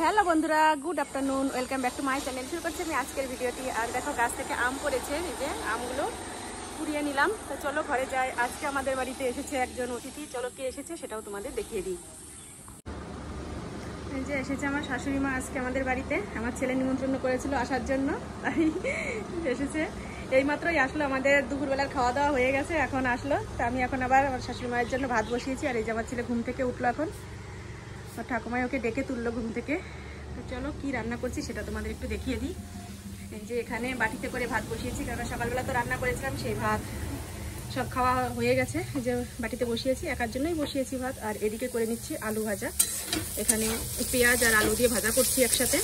Hello বন্ধুরা, good afternoon, welcome back to my channel. শুরু করছি আমি আজকের ভিডিওটি। আর দেখো, গাছ থেকে আম পড়েছে, এই যে আমগুলো কুড়িয়ে নিলাম। তো চলো ঘরে যাই। আজকে আমাদের বাড়িতে এসেছে একজন অতিথি। চলো কে এসেছে সেটাও তোমাদের দেখিয়ে দিই। এই যে এসেছে আমার শাশুড়ি মা আজকে আমাদের বাড়িতে। আমার ছেলে নিমন্ত্রণ করেছিল আসার জন্য, তাই এসেছে। এইমাত্রই আসলো, আমাদের দুপুরবেলার খাওয়া দাওয়া হয়ে গেছে, এখন আসলো। তো আমি এখন আবার আমার শাশুড়ি মায়ের জন্য ভাত বসিয়েছি। আর এই যে আমার ছেলে ঘুম থেকে উঠলো এখন, ঠাকুমাই ওকে ডেকে তুললো ঘুম থেকে। তো চলো কি রান্না করছি সেটা তোমাদের একটু দেখিয়ে দিই। এই যে এখানে বাটিতে করে ভাত বসিয়েছি, কারণ সকালবেলা তো রান্না করেছিলাম, সেই ভাত সব খাওয়া হয়ে গেছে। এই যে বাটিতে বসিয়েছি, একার জন্যই বসিয়েছি ভাত। আর এদিকে করে নিচ্ছি আলু ভাজা। এখানে পেঁয়াজ আর আলু দিয়ে ভাজা করছি একসাথে।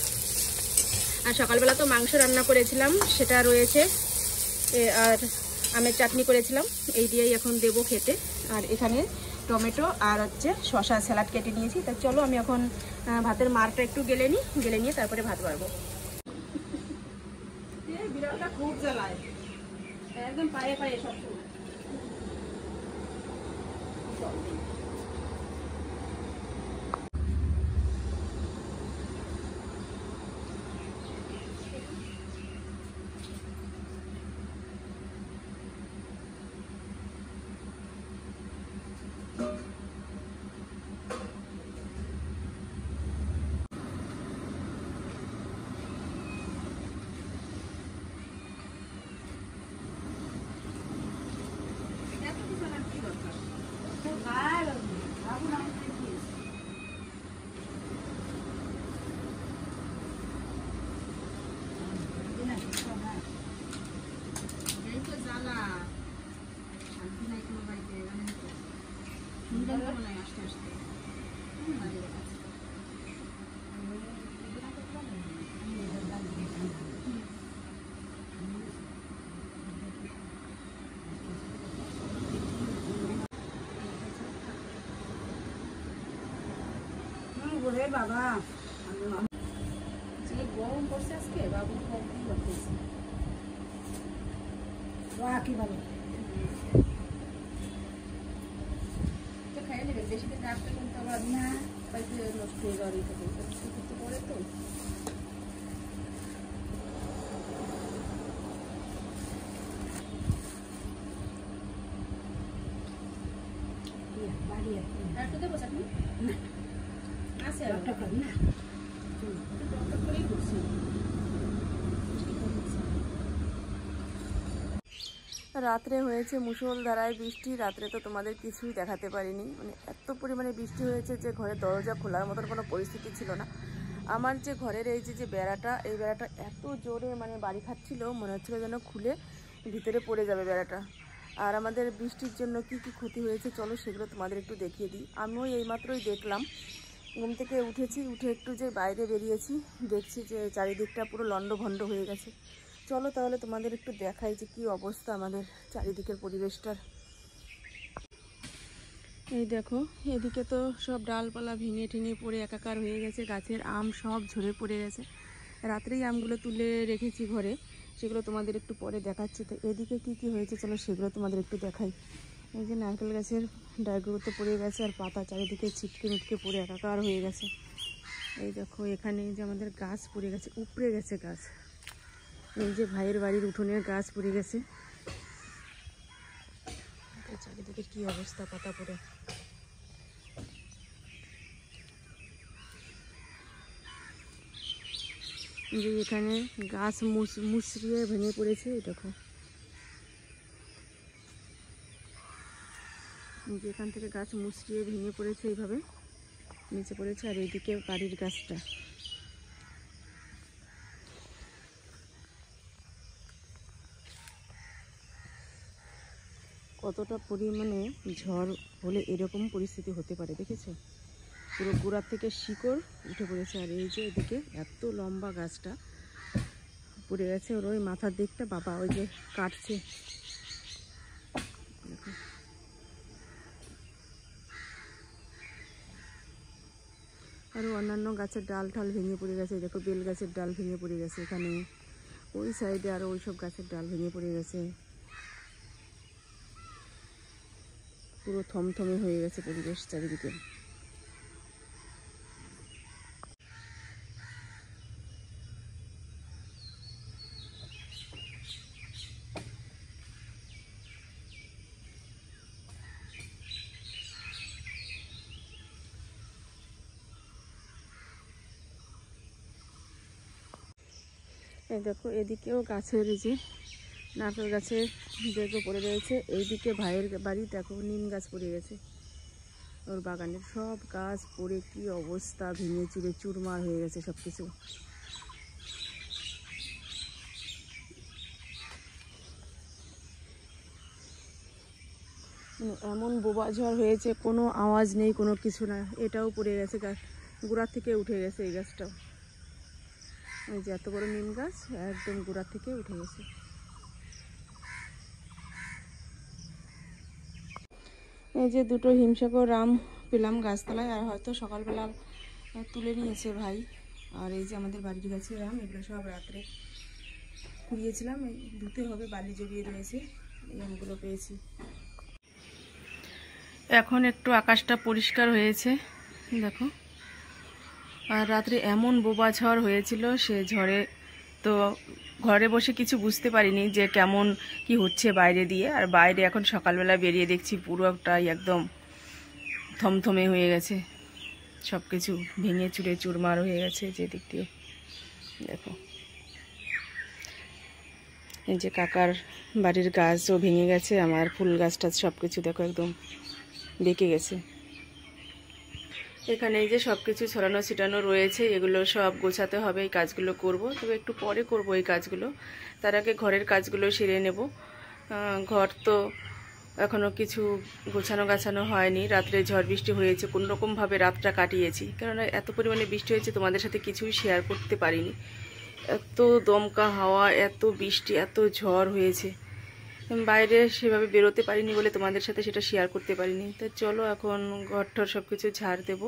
আর সকালবেলা তো মাংস রান্না করেছিলাম, সেটা রয়েছে। আর আমের চাটনি করেছিলাম, এই দিয়েই এখন দেবো খেতে। আর এখানে টমেটো আর হচ্ছে শসা স্যালাড কেটে নিয়েছি। তা চলো আমি এখন ভাতের মারটা একটু গেলে নিয়ে তারপরে ভাত বাড়বো। বিড়ালটা খুব জ্বালায়, একদম পায়ে পায়ে সব সময়। বাবা গরম পড়ছে আজকে, বাবু কি বলে খাইয়ে নেবে। বেশি দিন রাখতে কিন্তু আবার না পাইতে নষ্ট হয়ে যাওয়ার ইয়ে করতে পড়ে তো। একটু দেবো চাটনি আছে না, রাত্রে হয়েছে মুষলধারায় বৃষ্টি। রাত্রে তো তোমাদের কিছুই দেখাতে পারিনি, মানে এত পরিমাণে বৃষ্টি হয়েছে যে ঘরের দরজা খোলার মতন কোনো পরিস্থিতি ছিল না। আমার যে ঘরের এই যে বেড়াটা, এই বেড়াটা এত জোরে মানে বাড়ি খাচ্ছিল, মনে হচ্ছিল যেন খুলে ভিতরে পড়ে যাবে বেড়াটা। আর আমাদের বৃষ্টির জন্য কি কি ক্ষতি হয়েছে চলো সেগুলো তোমাদের একটু দেখিয়ে দিই। আমিও এইমাত্রই দেখলাম, ঘুম থেকে উঠেছি, উঠে একটু যে বাইরে বেরিয়েছি, দেখছি যে চারিদিকটা পুরো লন্ডভন্ড হয়ে গেছে। চলো তাহলে তোমাদের একটু দেখাই যে কি অবস্থা আমাদের চারিদিকের পরিবেশটার। এই দেখো, এদিকে তো সব ডালপালা ভেঙে ঠেঙে পড়ে একাকার হয়ে গেছে, গাছের আম সব ঝরে পড়ে গেছে। রাত্রেই আমগুলো তুলে রেখেছি ঘরে, সেগুলো তোমাদের একটু পরে দেখাচ্ছি। তো এদিকে কি কি হয়েছে চলো সেগুলো তোমাদের একটু দেখাই। এই যে নারকেল গাছের ডালগুলো তো পড়ে গেছে, আর পাতা চারিদিকে ছিটকে মিটকে পড়ে একাকার হয়ে গেছে। এই দেখো এখানে যে আমাদের গাছ পড়ে গেছে, উপড়ে গেছে গাছ। এই যে ভাইয়ের বাড়ির উঠোনের গাছ পড়ে গেছে, চারিদিকে কি অবস্থা পাতা পড়ে। যে এখানে গাছ মুচড়িয়ে ভেঙে পড়েছে, দেখো যে এখান থেকে গাছ মুচড়িয়ে ভেঙে পড়েছে, এইভাবে নিচে পড়েছে। আর এইদিকে বাড়ির গাছটা কতটা পরিমাণে ঝড় হলে এরকম পরিস্থিতি হতে পারে দেখেছো, পুরো গোড়ার থেকে শিকড় উঠে পড়েছে। আর এই যে এদিকে এত লম্বা গাছটা পড়ে গেছে, ওর ওই মাথার দিকটা বাবা ওই যে কাটছে। আরও অন্যান্য গাছের ডাল ঠাল ভেঙে পড়ে গেছে, দেখো বেল গাছের ডাল ভেঙে পড়ে গেছে এখানে, ওই সাইডে আরও ওইসব গাছের ডাল ভেঙে পড়ে গেছে। পুরো থমথমে হয়ে গেছে পরিবেশ চারিদিকে। এই দেখো এদিকেও গাছের যে নারকেল গাছের ডেকো পড়ে রয়েছে, এইদিকে ভাইয়ের বাড়ি দেখো নিম গাছ পড়ে গেছে। ওর বাগানের সব গাছ পড়ে কি অবস্থা, ভেঙে চুরে চুরমার হয়ে গেছে সব কিছু। এমন বোবা ঝড় হয়েছে, কোনো আওয়াজ নেই, কোনো কিছু না। এটাও পড়ে গেছে, গাছ গোড়া থেকে উঠে গেছে। এই গাছটাও, ওই যে এত বড় নিম গাছ একদম গোড়া থেকে উঠে গেছে। এই যে দুটো হিমসাগর রাম পেলাম গাছতলায়, আর হয়তো সকালবেলা তুলে নিয়েছে ভাই। আর এই যে আমাদের বাড়ির গাছে রাম, এগুলো সব রাত্রে কুড়িয়েছিলাম, ধুতে হবে, বালি জড়িয়ে রয়েছে। এই আমগুলো পেয়েছি। এখন একটু আকাশটা পরিষ্কার হয়েছে দেখো। আর রাত্রে এমন বোবা ঝড় হয়েছিল, সে ঝড়ে তো ঘরে বসে কিছু বুঝতে পারিনি যে কেমন কি হচ্ছে বাইরে দিয়ে। আর বাইরে এখন সকালবেলা বেরিয়ে দেখছি পুরোটাই একদম থমথমে হয়ে গেছে, সব কিছু ভেঙে চুরে চুরমার হয়ে গেছে। যে দিক দিয়ে দেখো, এই যে কাকার বাড়ির গাছও ভেঙে গেছে, আমার ফুল গাছটা সব কিছু দেখো একদম বেঁকে গেছে। এখানে এই যে সব কিছু ছড়ানো ছিটানো রয়েছে, এগুলো সব গোছাতে হবে। এই কাজগুলো করব, তবে একটু পরে করব এই কাজগুলো। তার আগে ঘরের কাজগুলো সেরে নেব। ঘর তো এখনও কিছু গোছানো গাছানো হয়নি। রাত্রে ঝড় বৃষ্টি হয়েছে, কোনোরকমভাবে রাতটা কাটিয়েছি, কেননা এত পরিমাণে বৃষ্টি হয়েছে তোমাদের সাথে কিছুই শেয়ার করতে পারিনি। এত দমকা হাওয়া, এত বৃষ্টি, এত ঝড় হয়েছে, বাইরে সেভাবে বেরোতে পারিনি বলে তোমাদের সাথে সেটা শেয়ার করতে পারিনি। তো চলো এখন ঘরঠর সব কিছু ঝাড় দেবো।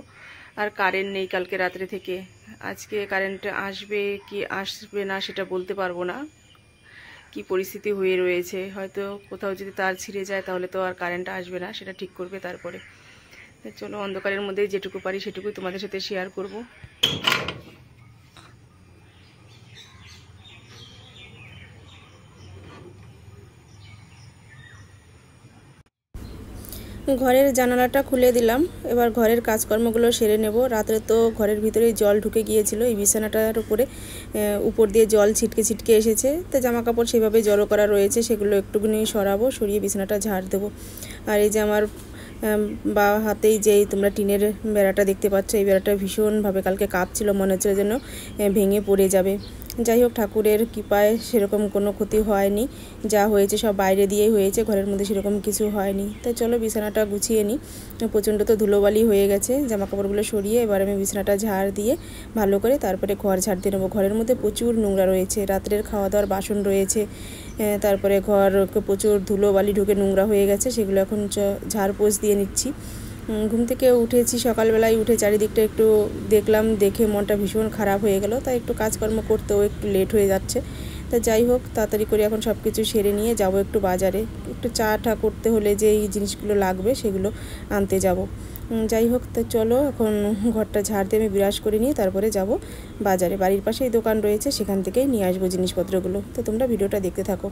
আর কারেন্ট নেই কালকে রাত্রে থেকে, আজকে কারেন্ট আসবে কি আসবে না সেটা বলতে পারবো না, কি পরিস্থিতি হয়ে রয়েছে। হয়তো কোথাও যদি তার ছিঁড়ে যায় তাহলে তো আর কারেন্ট আসবে না, সেটা ঠিক করবে তারপরে। তো চলো অন্ধকারের মধ্যে যেটুকু পারি সেটুকুই তোমাদের সাথে শেয়ার করব। ঘরের জানালাটা খুলে দিলাম, এবার ঘরের কাজকর্মগুলো সেরে নেব। রাত্রে তো ঘরের ভিতরেই জল ঢুকে গিয়েছিল, এই বিছানাটার উপর দিয়ে জল ছিটকে ছিটকে এসেছে। তো জামা কাপড় সেভাবে জড়ো করা রয়েছে, সেগুলো একটুখানি সরাবো, সরিয়ে বিছানাটা ঝাড় দেবো। আর এই যে আমার বা হাতেই যেই তোমরা টিনের বেড়াটা দেখতে পাচ্ছ, এই বেড়াটা ভীষণভাবে কালকে কাঁপছিল, মনে হচ্ছিল যেন ভেঙে পড়ে যাবে। যাই হোক, ঠাকুরের কৃপায় সেরকম কোনো ক্ষতি হয়নি, যা হয়েছে সব বাইরে দিয়েই হয়েছে, ঘরের মধ্যে সেরকম কিছু হয়নি। তাই চলো বিছানাটা গুছিয়ে নিই। প্রচণ্ড তো ধুলোবালি হয়ে গেছে, জামা কাপড়গুলো সরিয়ে এবার আমি বিছানাটা ঝাড় দিয়ে ভালো করে তারপরে ঘর ঝাড় দিয়ে নেবো। ঘরের মধ্যে প্রচুর নোংরা রয়েছে, রাত্রের খাওয়া দাওয়ার বাসন রয়েছে, তারপরে ঘর প্রচুর ধুলোবালি ঢুকে নোংরা হয়ে গেছে, সেগুলো এখন ঝাড় পোছ দিয়ে নিচ্ছি। ঘুম থেকে উঠেছি সকালবেলায়, উঠে চারিদিকটা একটু দেখলাম, দেখে মনটা ভীষণ খারাপ হয়ে গেল। তাই একটু কাজকর্ম করতেও একটু লেট হয়ে যাচ্ছে। তা যাই হোক, তাড়াতাড়ি করে এখন সব কিছু সেরে নিয়ে যাব একটু বাজারে, একটু চা টা করতে হলে যে এই জিনিসগুলো লাগবে সেগুলো আনতে যাব। যাই হোক, তো চলো এখন ঘরটা ঝাড় দিয়ে আমি বিরাজ করে নিয়ে তারপরে যাব বাজারে। বাড়ির পাশেই দোকান রয়েছে, সেখান থেকেই নিয়ে আসবো জিনিসপত্রগুলো। তো তোমরা ভিডিওটা দেখতে থাকো।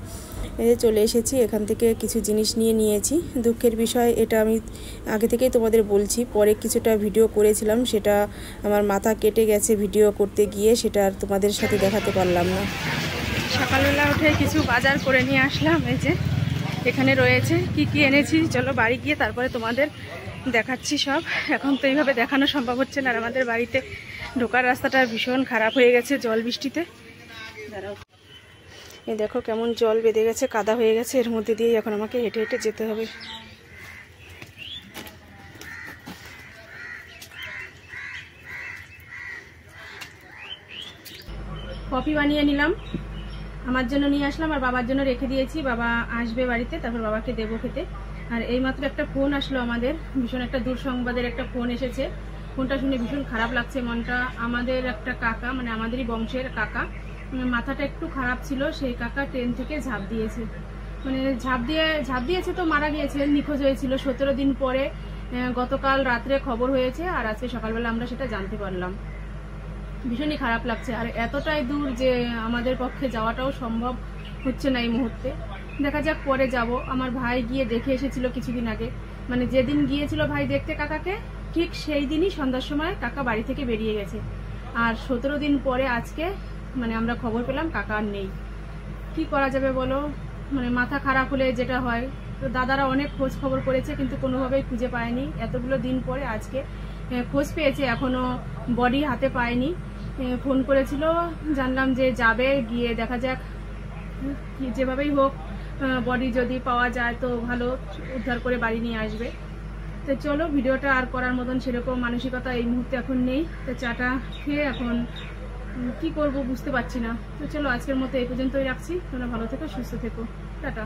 এই যে চলে এসেছি, এখান থেকে কিছু জিনিস নিয়েছি। দুঃখের বিষয়, এটা আমি আগে থেকেই তোমাদের বলছি, পরে কিছুটা ভিডিও করেছিলাম, সেটা আমার মাথা কেটে গেছে ভিডিও করতে গিয়ে, সেটা আর তোমাদের সাথে দেখাতে পারলাম না। সকালবেলা উঠে কিছু বাজার করে নিয়ে আসলাম। এই যে এখানে রয়েছে কি কি এনেছি, চলো বাড়ি গিয়ে তারপরে তোমাদের দেখাচ্ছি সব। এখন তো এইভাবে দেখানো সম্ভব হচ্ছে না, আর আমাদের বাড়িতে ঢোকার রাস্তাটা ভীষণ খারাপ হয়ে গেছে জল বৃষ্টিতে। দাঁড়াও, এই দেখো কেমন জল বেঁধে গেছে, কাদা হয়ে গেছে, এর মধ্যে দিয়েই এখন আমাকে হেঁটে হেঁটে যেতে হবে। কফি বানিয়ে নিলাম, আমার জন্য নিয়ে আসলাম, আর বাবার জন্য রেখে দিয়েছি। বাবা আসবে বাড়িতে, তারপর বাবাকে দেবো খেতে। আর এইমাত্র একটা ফোন আসলো আমাদের, ভীষণ একটা দুঃসংবাদের একটা ফোন এসেছে। ফোনটা শুনে ভীষণ খারাপ লাগছে মনটা। আমাদের একটা কাকা, মানে আমাদেরই বংশের কাকা, মাথাটা একটু খারাপ ছিল, সেই কাকা ট্রেন থেকে ঝাঁপ দিয়েছে। মানে ঝাঁপ দিয়েছে তো মারা গিয়েছে, নিখোঁজ হয়েছিল 17 দিন পরে। গতকাল রাত্রে খবর হয়েছে, আর আজকে সকালবেলা আমরা সেটা জানতে পারলাম। ভীষণই খারাপ লাগছে, আর এতটাই দূর যে আমাদের পক্ষে যাওয়াটাও সম্ভব হচ্ছে না এই মুহূর্তে। দেখা যাক, পরে যাব। আমার ভাই গিয়ে দেখে এসেছিল কিছুদিন আগে, মানে যেদিন গিয়েছিল ভাই দেখতে কাকাকে, ঠিক সেই দিনই সন্ধ্যার সময় কাকা বাড়ি থেকে বেরিয়ে গেছে। আর 17 দিন পরে আজকে মানে আমরা খবর পেলাম কাকা আর নেই। কি করা যাবে বলো, মানে মাথা খারাপ হলে যেটা হয়। তো দাদারা অনেক খোঁজ খবর করেছে কিন্তু কোনোভাবেই খুঁজে পায়নি। এতগুলো দিন পরে আজকে খোঁজ পেয়েছে, এখনো বডি হাতে পায়নি। ফোন করেছিল, জানলাম যে যাবে, গিয়ে দেখা যাক যেভাবেই হোক বডি যদি পাওয়া যায় তো ভালো, উদ্ধার করে বাড়ি নিয়ে আসবে। তো চলো, ভিডিওটা আর করার মতন সেরকম মানসিকতা এই মুহূর্তে এখন নেই। তো চাটা খেয়ে এখন কি করব বুঝতে পারছি না। তো চলো, আজকের মতো এই পর্যন্তই রাখছি। তোমরা ভালো থেকো, সুস্থ থেকো, টাটা।